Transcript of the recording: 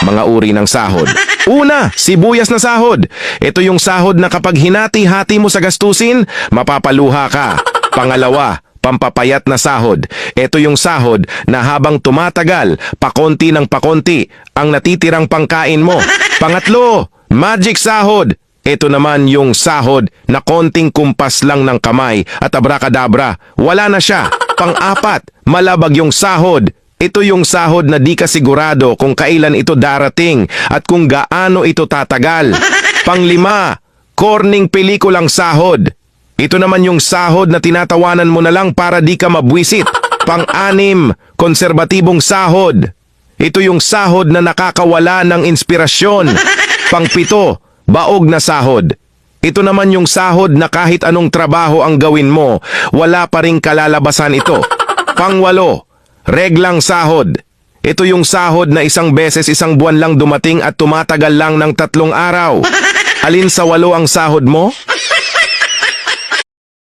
Mga uri ng sahod. Una, sibuyas na sahod. Ito yung sahod na kapag hinati-hati mo sa gastusin, mapapaluha ka. Pangalawa, pampapayat na sahod. Ito yung sahod na habang tumatagal, pakonti ng pakonti, ang natitirang pangkain mo. Pangatlo, magic sahod. Ito naman yung sahod na konting kumpas lang ng kamay at abracadabra, wala na siya. Pang-apat, malabag yung sahod. Ito yung sahod na di ka sigurado kung kailan ito darating at kung gaano ito tatagal. Panglima, corning pelikulang sahod. Ito naman yung sahod na tinatawanan mo na lang para di ka mabwisit. Pang-anim, konserbatibong sahod. Ito yung sahod na nakakawala ng inspirasyon. Pang-pito, baog na sahod. Ito naman yung sahod na kahit anong trabaho ang gawin mo, wala pa ring kalalabasan ito. Pang-walo, reglang sahod. Ito yung sahod na isang beses isang buwan lang dumating at tumatagal lang ng 3 araw. Alin sa 8 ang sahod mo?